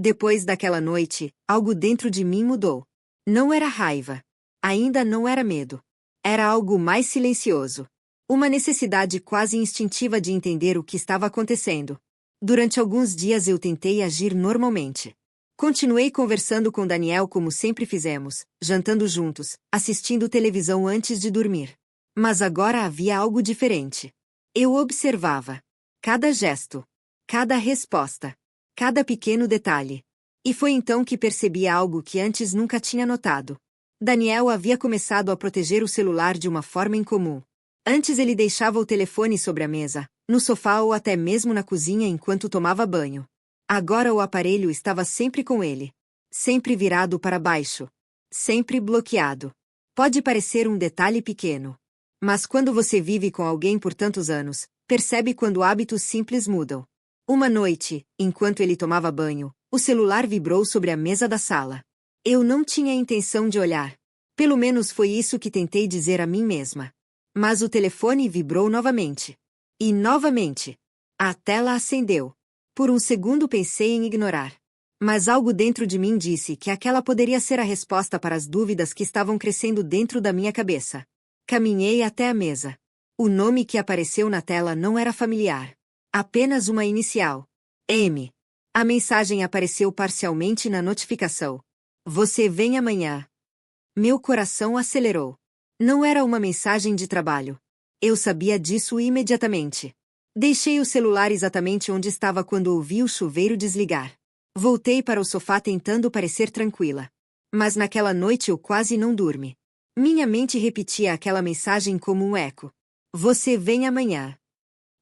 Depois daquela noite, algo dentro de mim mudou. Não era raiva. Ainda não era medo. Era algo mais silencioso. Uma necessidade quase instintiva de entender o que estava acontecendo. Durante alguns dias eu tentei agir normalmente. Continuei conversando com Daniel como sempre fizemos, jantando juntos, assistindo televisão antes de dormir. Mas agora havia algo diferente. Eu observava cada gesto, cada resposta, cada pequeno detalhe. E foi então que percebi algo que antes nunca tinha notado. Daniel havia começado a proteger o celular de uma forma incomum. Antes ele deixava o telefone sobre a mesa, no sofá ou até mesmo na cozinha enquanto tomava banho. Agora o aparelho estava sempre com ele. Sempre virado para baixo. Sempre bloqueado. Pode parecer um detalhe pequeno. Mas quando você vive com alguém por tantos anos, percebe quando hábitos simples mudam. Uma noite, enquanto ele tomava banho, o celular vibrou sobre a mesa da sala. Eu não tinha intenção de olhar. Pelo menos foi isso que tentei dizer a mim mesma. Mas o telefone vibrou novamente. E novamente. A tela acendeu. Por um segundo pensei em ignorar. Mas algo dentro de mim disse que aquela poderia ser a resposta para as dúvidas que estavam crescendo dentro da minha cabeça. Caminhei até a mesa. O nome que apareceu na tela não era familiar. Apenas uma inicial. M. A mensagem apareceu parcialmente na notificação. Você vem amanhã. Meu coração acelerou. Não era uma mensagem de trabalho. Eu sabia disso imediatamente. Deixei o celular exatamente onde estava quando ouvi o chuveiro desligar. Voltei para o sofá tentando parecer tranquila. Mas naquela noite eu quase não dormi. Minha mente repetia aquela mensagem como um eco. Você vem amanhã.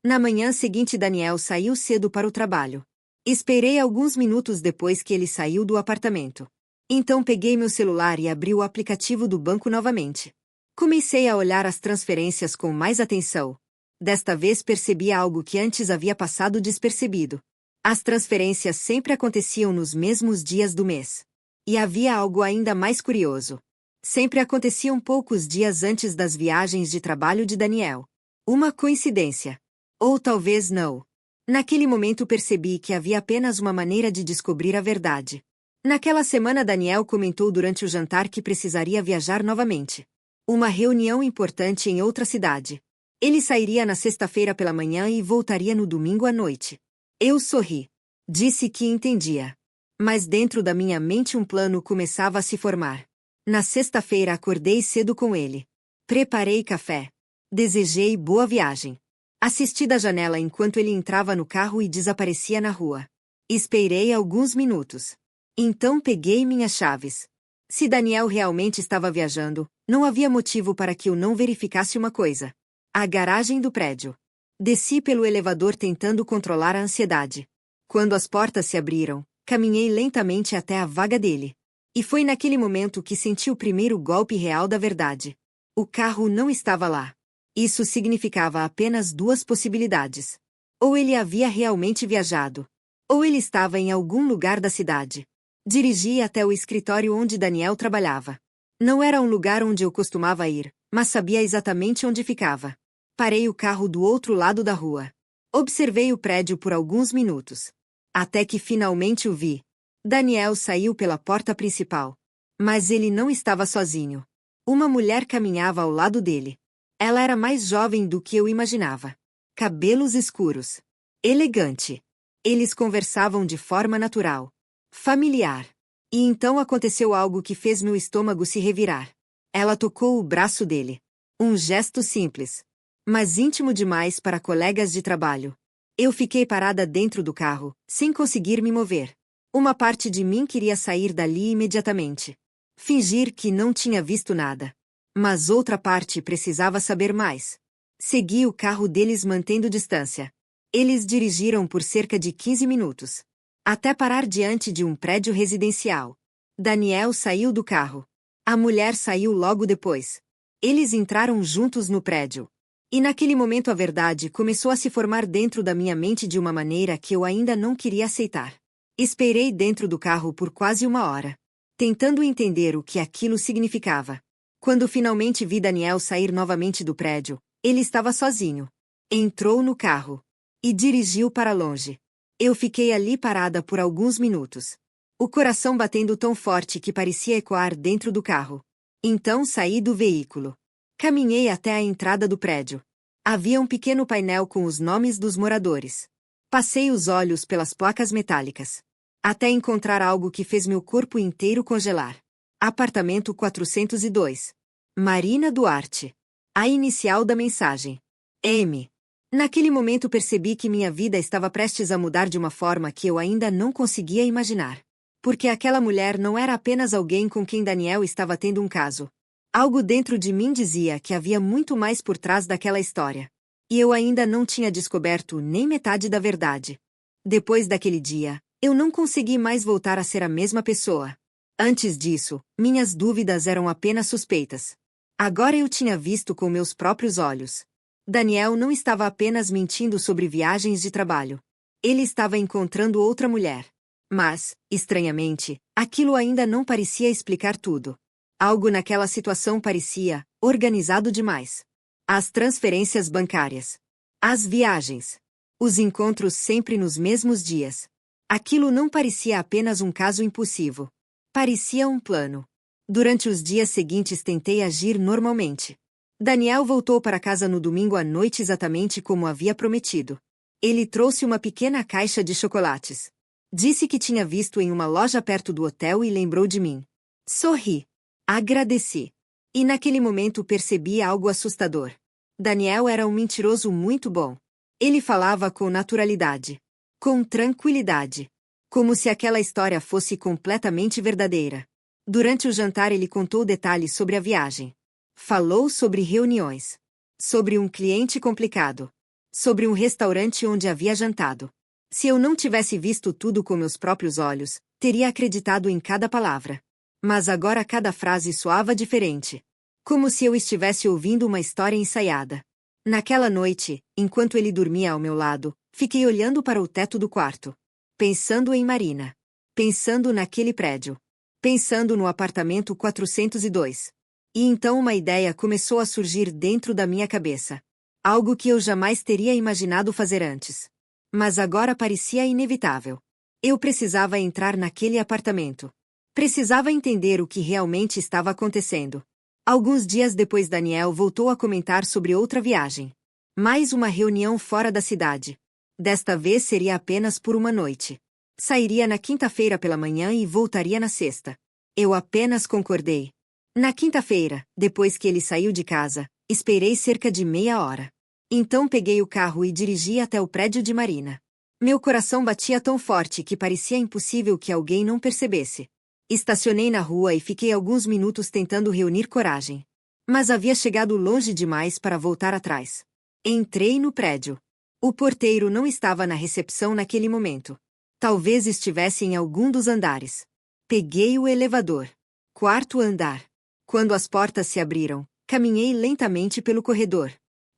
Na manhã seguinte Daniel saiu cedo para o trabalho. Esperei alguns minutos depois que ele saiu do apartamento. Então peguei meu celular e abri o aplicativo do banco novamente. Comecei a olhar as transferências com mais atenção. Desta vez percebi algo que antes havia passado despercebido. As transferências sempre aconteciam nos mesmos dias do mês. E havia algo ainda mais curioso. Sempre aconteciam poucos dias antes das viagens de trabalho de Daniel. Uma coincidência. Ou talvez não. Naquele momento percebi que havia apenas uma maneira de descobrir a verdade. Naquela semana Daniel comentou durante o jantar que precisaria viajar novamente. Uma reunião importante em outra cidade. Ele sairia na sexta-feira pela manhã e voltaria no domingo à noite. Eu sorri. Disse que entendia. Mas dentro da minha mente um plano começava a se formar. Na sexta-feira acordei cedo com ele. Preparei café. Desejei boa viagem. Assisti da janela enquanto ele entrava no carro e desaparecia na rua. Esperei alguns minutos. Então peguei minhas chaves. Se Daniel realmente estava viajando, não havia motivo para que eu não verificasse uma coisa. A garagem do prédio. Desci pelo elevador tentando controlar a ansiedade. Quando as portas se abriram, caminhei lentamente até a vaga dele. E foi naquele momento que senti o primeiro golpe real da verdade. O carro não estava lá. Isso significava apenas duas possibilidades. Ou ele havia realmente viajado. Ou ele estava em algum lugar da cidade. Dirigi até o escritório onde Daniel trabalhava. Não era um lugar onde eu costumava ir, mas sabia exatamente onde ficava. Parei o carro do outro lado da rua. Observei o prédio por alguns minutos. Até que finalmente o vi. Daniel saiu pela porta principal. Mas ele não estava sozinho. Uma mulher caminhava ao lado dele. Ela era mais jovem do que eu imaginava. Cabelos escuros. Elegante. Eles conversavam de forma natural. Familiar. E então aconteceu algo que fez meu estômago se revirar. Ela tocou o braço dele. Um gesto simples, mas íntimo demais para colegas de trabalho. Eu fiquei parada dentro do carro, sem conseguir me mover. Uma parte de mim queria sair dali imediatamente. Fingir que não tinha visto nada. Mas outra parte precisava saber mais. Segui o carro deles mantendo distância. Eles dirigiram por cerca de 15 minutos. Até parar diante de um prédio residencial. Daniel saiu do carro. A mulher saiu logo depois. Eles entraram juntos no prédio. E naquele momento a verdade começou a se formar dentro da minha mente de uma maneira que eu ainda não queria aceitar. Esperei dentro do carro por quase uma hora, tentando entender o que aquilo significava. Quando finalmente vi Daniel sair novamente do prédio, ele estava sozinho. Entrou no carro e dirigiu para longe. Eu fiquei ali parada por alguns minutos. o coração batendo tão forte que parecia ecoar dentro do carro. Então saí do veículo. Caminhei até a entrada do prédio. Havia um pequeno painel com os nomes dos moradores. Passei os olhos pelas placas metálicas, até encontrar algo que fez meu corpo inteiro congelar. Apartamento 402. Marina Duarte. A inicial da mensagem. M. Naquele momento percebi que minha vida estava prestes a mudar de uma forma que eu ainda não conseguia imaginar. Porque aquela mulher não era apenas alguém com quem Daniel estava tendo um caso. Algo dentro de mim dizia que havia muito mais por trás daquela história. E eu ainda não tinha descoberto nem metade da verdade. Depois daquele dia, eu não consegui mais voltar a ser a mesma pessoa. Antes disso, minhas dúvidas eram apenas suspeitas. Agora eu tinha visto com meus próprios olhos. Daniel não estava apenas mentindo sobre viagens de trabalho. Ele estava encontrando outra mulher. Mas, estranhamente, aquilo ainda não parecia explicar tudo. Algo naquela situação parecia organizado demais. As transferências bancárias. As viagens. Os encontros sempre nos mesmos dias. Aquilo não parecia apenas um caso impulsivo. Parecia um plano. Durante os dias seguintes tentei agir normalmente. Daniel voltou para casa no domingo à noite exatamente como havia prometido. Ele trouxe uma pequena caixa de chocolates. Disse que tinha visto em uma loja perto do hotel e lembrou de mim. Sorri. Agradeci. E naquele momento percebi algo assustador. Daniel era um mentiroso muito bom. Ele falava com naturalidade. Com tranquilidade. Como se aquela história fosse completamente verdadeira. Durante o jantar ele contou detalhes sobre a viagem. Falou sobre reuniões. Sobre um cliente complicado. Sobre um restaurante onde havia jantado. Se eu não tivesse visto tudo com meus próprios olhos, teria acreditado em cada palavra. Mas agora cada frase soava diferente. Como se eu estivesse ouvindo uma história ensaiada. Naquela noite, enquanto ele dormia ao meu lado, fiquei olhando para o teto do quarto. Pensando em Marina. Pensando naquele prédio. Pensando no apartamento 402. E então uma ideia começou a surgir dentro da minha cabeça. Algo que eu jamais teria imaginado fazer antes. Mas agora parecia inevitável. Eu precisava entrar naquele apartamento. Precisava entender o que realmente estava acontecendo. Alguns dias depois Daniel voltou a comentar sobre outra viagem. Mais uma reunião fora da cidade. Desta vez seria apenas por uma noite. Sairia na quinta-feira pela manhã e voltaria na sexta. Eu apenas concordei. Na quinta-feira, depois que ele saiu de casa, esperei cerca de meia hora. Então peguei o carro e dirigi até o prédio de Marina. Meu coração batia tão forte que parecia impossível que alguém não percebesse. Estacionei na rua e fiquei alguns minutos tentando reunir coragem. Mas havia chegado longe demais para voltar atrás. Entrei no prédio. O porteiro não estava na recepção naquele momento. Talvez estivesse em algum dos andares. Peguei o elevador. Quarto andar. Quando as portas se abriram, caminhei lentamente pelo corredor.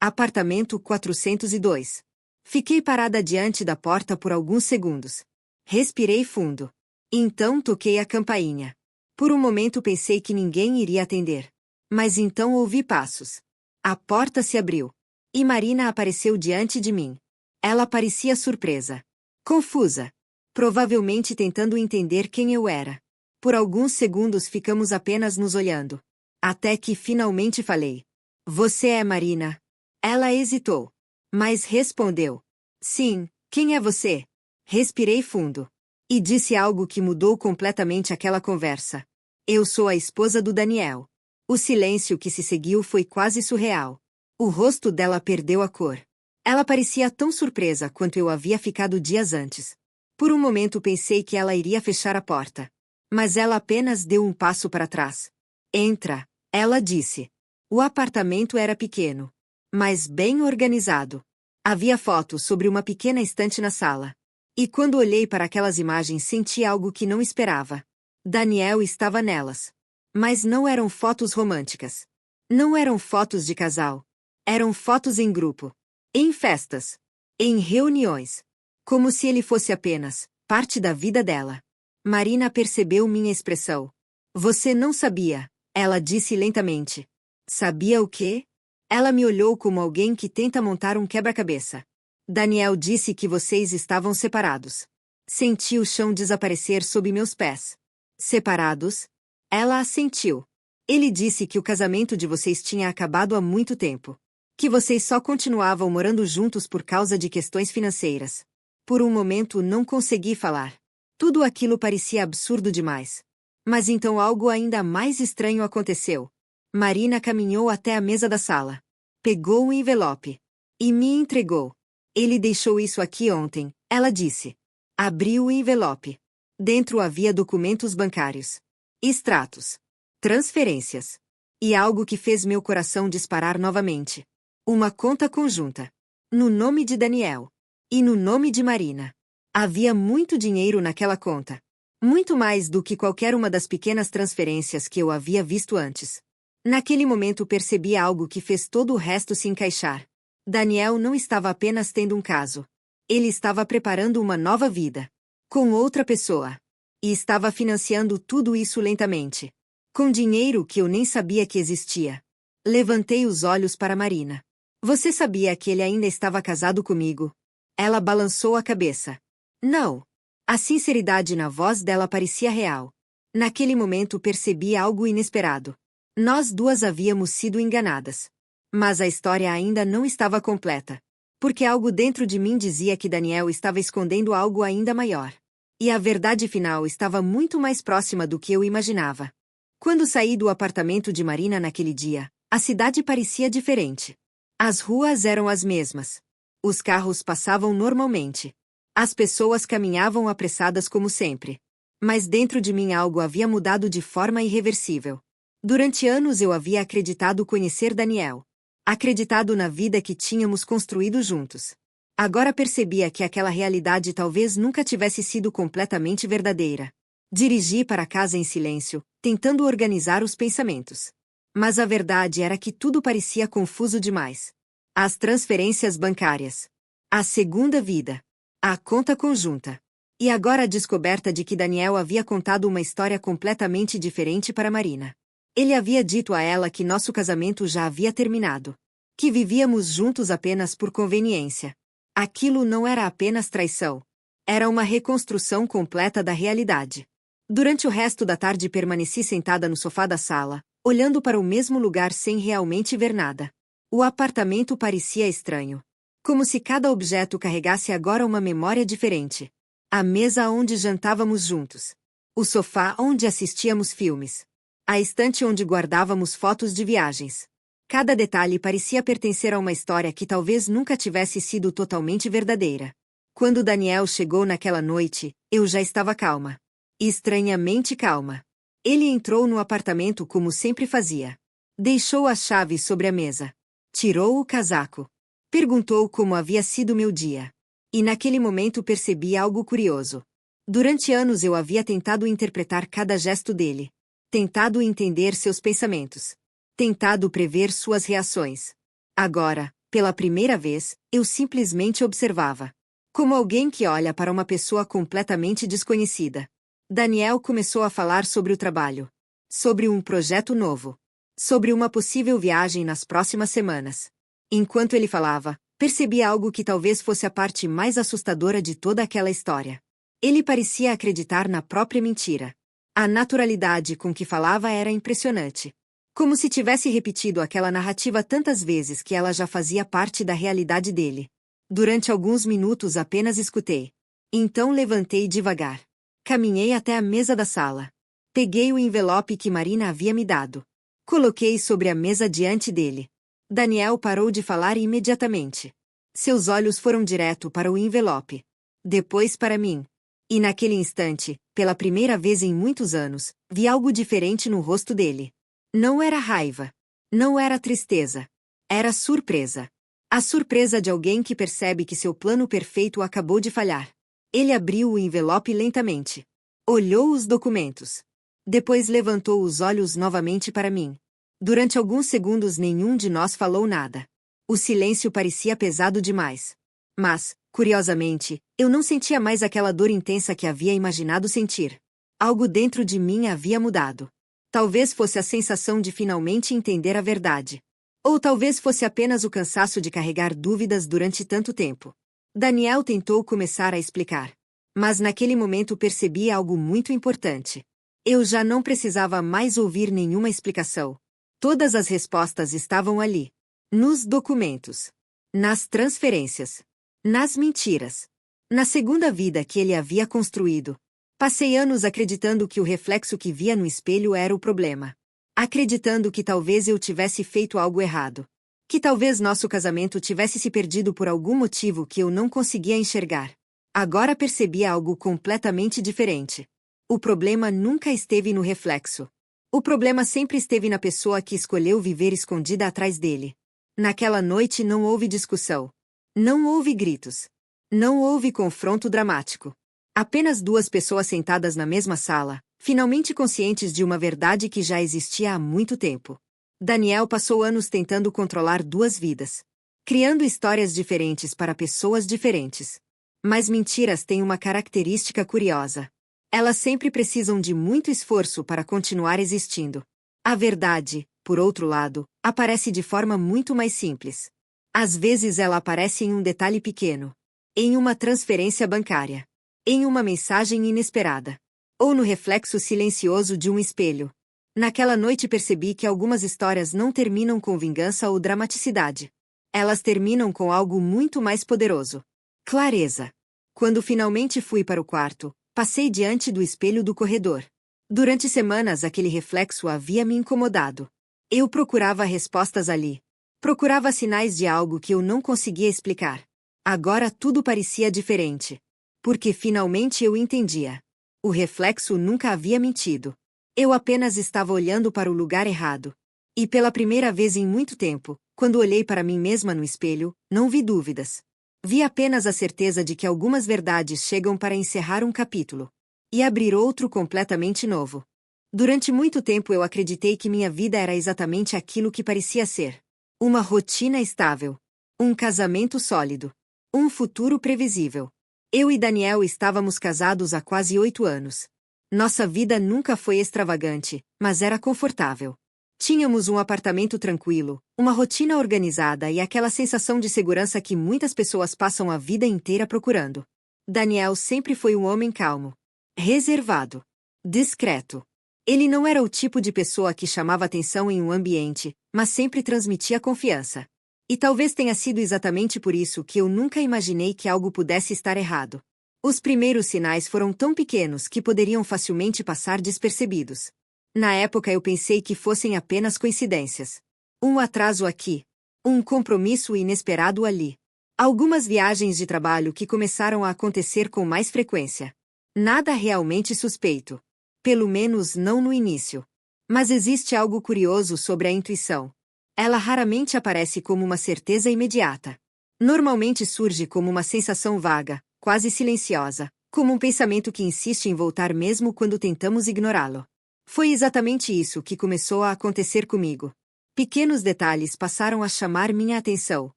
Apartamento 402. Fiquei parada diante da porta por alguns segundos. Respirei fundo. Então toquei a campainha. Por um momento pensei que ninguém iria atender. Mas então ouvi passos. A porta se abriu. E Marina apareceu diante de mim. Ela parecia surpresa. Confusa. Provavelmente tentando entender quem eu era. Por alguns segundos ficamos apenas nos olhando. Até que finalmente falei. Você é Marina? Ela hesitou. Mas respondeu. Sim, quem é você? Respirei fundo. E disse algo que mudou completamente aquela conversa. Eu sou a esposa do Daniel. O silêncio que se seguiu foi quase surreal. O rosto dela perdeu a cor. Ela parecia tão surpresa quanto eu havia ficado dias antes. Por um momento pensei que ela iria fechar a porta. Mas ela apenas deu um passo para trás. Entra, ela disse. O apartamento era pequeno, mas bem organizado. Havia fotos sobre uma pequena estante na sala. E quando olhei para aquelas imagens senti algo que não esperava. Daniel estava nelas. Mas não eram fotos românticas. Não eram fotos de casal. Eram fotos em grupo. Em festas. Em reuniões. Como se ele fosse apenas parte da vida dela. Marina percebeu minha expressão. Você não sabia, ela disse lentamente. Sabia o quê? Ela me olhou como alguém que tenta montar um quebra-cabeça. Daniel disse que vocês estavam separados. Senti o chão desaparecer sob meus pés. Separados? Ela assentiu. Ele disse que o casamento de vocês tinha acabado há muito tempo. Que vocês só continuavam morando juntos por causa de questões financeiras. Por um momento não consegui falar. Tudo aquilo parecia absurdo demais. Mas então algo ainda mais estranho aconteceu. Marina caminhou até a mesa da sala. Pegou o envelope. E me entregou. Ele deixou isso aqui ontem, ela disse. Abriu o envelope. Dentro havia documentos bancários. Extratos. Transferências. E algo que fez meu coração disparar novamente. Uma conta conjunta. No nome de Daniel. E no nome de Marina. Havia muito dinheiro naquela conta. Muito mais do que qualquer uma das pequenas transferências que eu havia visto antes. Naquele momento percebi algo que fez todo o resto se encaixar. Daniel não estava apenas tendo um caso. Ele estava preparando uma nova vida. Com outra pessoa. E estava financiando tudo isso lentamente. Com dinheiro que eu nem sabia que existia. Levantei os olhos para Marina. Você sabia que ele ainda estava casado comigo? Ela balançou a cabeça. Não. A sinceridade na voz dela parecia real. Naquele momento percebi algo inesperado. Nós duas havíamos sido enganadas. Mas a história ainda não estava completa. Porque algo dentro de mim dizia que Daniel estava escondendo algo ainda maior. E a verdade final estava muito mais próxima do que eu imaginava. Quando saí do apartamento de Marina naquele dia, a cidade parecia diferente. As ruas eram as mesmas. Os carros passavam normalmente. As pessoas caminhavam apressadas como sempre. Mas dentro de mim algo havia mudado de forma irreversível. Durante anos eu havia acreditado conhecer Daniel. Acreditado na vida que tínhamos construído juntos. Agora percebia que aquela realidade talvez nunca tivesse sido completamente verdadeira. Dirigi para casa em silêncio, tentando organizar os pensamentos. Mas a verdade era que tudo parecia confuso demais. As transferências bancárias. A segunda vida. A conta conjunta. E agora a descoberta de que Daniel havia contado uma história completamente diferente para Marina. Ele havia dito a ela que nosso casamento já havia terminado. Que vivíamos juntos apenas por conveniência. Aquilo não era apenas traição. Era uma reconstrução completa da realidade. Durante o resto da tarde permaneci sentada no sofá da sala, olhando para o mesmo lugar sem realmente ver nada. O apartamento parecia estranho. Como se cada objeto carregasse agora uma memória diferente. A mesa onde jantávamos juntos. O sofá onde assistíamos filmes. A estante onde guardávamos fotos de viagens. Cada detalhe parecia pertencer a uma história que talvez nunca tivesse sido totalmente verdadeira. Quando Daniel chegou naquela noite, eu já estava calma. Estranhamente calma. Ele entrou no apartamento como sempre fazia. Deixou a chave sobre a mesa. Tirou o casaco. Perguntou como havia sido meu dia. E naquele momento percebi algo curioso. Durante anos eu havia tentado interpretar cada gesto dele. Tentado entender seus pensamentos. Tentado prever suas reações. Agora, pela primeira vez, eu simplesmente observava. Como alguém que olha para uma pessoa completamente desconhecida. Daniel começou a falar sobre o trabalho. Sobre um projeto novo. Sobre uma possível viagem nas próximas semanas. Enquanto ele falava, percebi algo que talvez fosse a parte mais assustadora de toda aquela história. Ele parecia acreditar na própria mentira. A naturalidade com que falava era impressionante. Como se tivesse repetido aquela narrativa tantas vezes que ela já fazia parte da realidade dele. Durante alguns minutos apenas escutei. Então levantei devagar. Caminhei até a mesa da sala. Peguei o envelope que Marina havia me dado. Coloquei sobre a mesa diante dele. Daniel parou de falar imediatamente. Seus olhos foram direto para o envelope. Depois para mim. E naquele instante, pela primeira vez em muitos anos, vi algo diferente no rosto dele. Não era raiva. Não era tristeza. Era surpresa. A surpresa de alguém que percebe que seu plano perfeito acabou de falhar. Ele abriu o envelope lentamente. Olhou os documentos. Depois levantou os olhos novamente para mim. Durante alguns segundos nenhum de nós falou nada. O silêncio parecia pesado demais. Mas, curiosamente, eu não sentia mais aquela dor intensa que havia imaginado sentir. Algo dentro de mim havia mudado. Talvez fosse a sensação de finalmente entender a verdade. Ou talvez fosse apenas o cansaço de carregar dúvidas durante tanto tempo. Daniel tentou começar a explicar. Mas naquele momento percebi algo muito importante. Eu já não precisava mais ouvir nenhuma explicação. Todas as respostas estavam ali. Nos documentos. Nas transferências. Nas mentiras. Na segunda vida que ele havia construído. Passei anos acreditando que o reflexo que via no espelho era o problema. Acreditando que talvez eu tivesse feito algo errado. Que talvez nosso casamento tivesse se perdido por algum motivo que eu não conseguia enxergar. Agora percebia algo completamente diferente. O problema nunca esteve no reflexo. O problema sempre esteve na pessoa que escolheu viver escondida atrás dele. Naquela noite não houve discussão. Não houve gritos. Não houve confronto dramático. Apenas duas pessoas sentadas na mesma sala, finalmente conscientes de uma verdade que já existia há muito tempo. Daniel passou anos tentando controlar duas vidas. Criando histórias diferentes para pessoas diferentes. Mas mentiras têm uma característica curiosa. Elas sempre precisam de muito esforço para continuar existindo. A verdade, por outro lado, aparece de forma muito mais simples. Às vezes ela aparece em um detalhe pequeno. Em uma transferência bancária. Em uma mensagem inesperada. Ou no reflexo silencioso de um espelho. Naquela noite percebi que algumas histórias não terminam com vingança ou dramaticidade. Elas terminam com algo muito mais poderoso. Clareza. Quando finalmente fui para o quarto, passei diante do espelho do corredor. Durante semanas aquele reflexo havia me incomodado. Eu procurava respostas ali. Procurava sinais de algo que eu não conseguia explicar. Agora tudo parecia diferente. Porque finalmente eu entendia. O reflexo nunca havia mentido. Eu apenas estava olhando para o lugar errado. E pela primeira vez em muito tempo, quando olhei para mim mesma no espelho, não vi dúvidas. Vi apenas a certeza de que algumas verdades chegam para encerrar um capítulo. E abrir outro completamente novo. Durante muito tempo eu acreditei que minha vida era exatamente aquilo que parecia ser. Uma rotina estável. Um casamento sólido. Um futuro previsível. Eu e Daniel estávamos casados há quase 8 anos. Nossa vida nunca foi extravagante, mas era confortável. Tínhamos um apartamento tranquilo, uma rotina organizada e aquela sensação de segurança que muitas pessoas passam a vida inteira procurando. Daniel sempre foi um homem calmo, reservado, discreto. Ele não era o tipo de pessoa que chamava atenção em um ambiente, mas sempre transmitia confiança. E talvez tenha sido exatamente por isso que eu nunca imaginei que algo pudesse estar errado. Os primeiros sinais foram tão pequenos que poderiam facilmente passar despercebidos. Na época eu pensei que fossem apenas coincidências. Um atraso aqui. Um compromisso inesperado ali. Algumas viagens de trabalho que começaram a acontecer com mais frequência. Nada realmente suspeito. Pelo menos não no início. Mas existe algo curioso sobre a intuição. Ela raramente aparece como uma certeza imediata. Normalmente surge como uma sensação vaga, quase silenciosa, como um pensamento que insiste em voltar mesmo quando tentamos ignorá-lo. Foi exatamente isso que começou a acontecer comigo. Pequenos detalhes passaram a chamar minha atenção.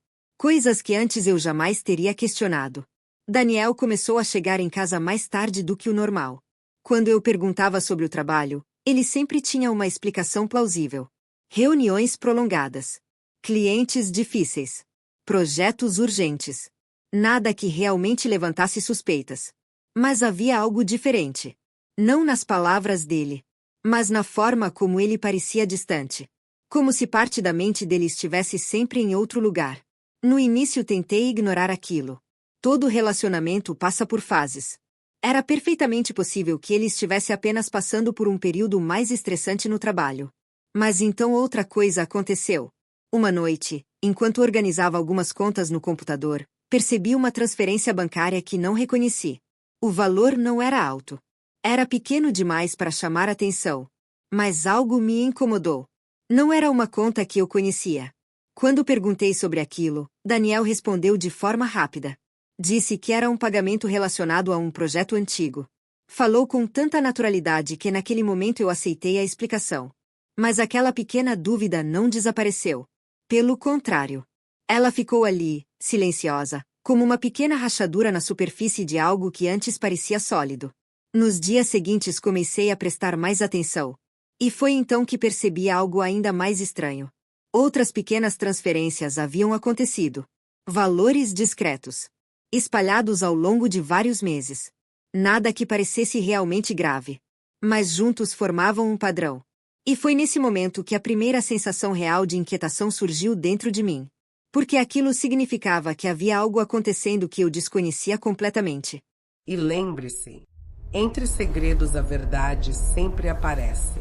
Coisas que antes eu jamais teria questionado. Daniel começou a chegar em casa mais tarde do que o normal. Quando eu perguntava sobre o trabalho, ele sempre tinha uma explicação plausível. Reuniões prolongadas. Clientes difíceis. Projetos urgentes. Nada que realmente levantasse suspeitas. Mas havia algo diferente. Não nas palavras dele, mas na forma como ele parecia distante. Como se parte da mente dele estivesse sempre em outro lugar. No início tentei ignorar aquilo. Todo relacionamento passa por fases. Era perfeitamente possível que ele estivesse apenas passando por um período mais estressante no trabalho. Mas então outra coisa aconteceu. Uma noite, enquanto organizava algumas contas no computador, percebi uma transferência bancária que não reconheci. O valor não era alto. Era pequeno demais para chamar atenção. Mas algo me incomodou. Não era uma conta que eu conhecia. Quando perguntei sobre aquilo, Daniel respondeu de forma rápida. Disse que era um pagamento relacionado a um projeto antigo. Falou com tanta naturalidade que naquele momento eu aceitei a explicação. Mas aquela pequena dúvida não desapareceu. Pelo contrário. Ela ficou ali, silenciosa, como uma pequena rachadura na superfície de algo que antes parecia sólido. Nos dias seguintes comecei a prestar mais atenção. E foi então que percebi algo ainda mais estranho. Outras pequenas transferências haviam acontecido. Valores discretos. Espalhados ao longo de vários meses. Nada que parecesse realmente grave. Mas juntos formavam um padrão. E foi nesse momento que a primeira sensação real de inquietação surgiu dentro de mim. Porque aquilo significava que havia algo acontecendo que eu desconhecia completamente. E lembre-se, entre segredos a verdade sempre aparece.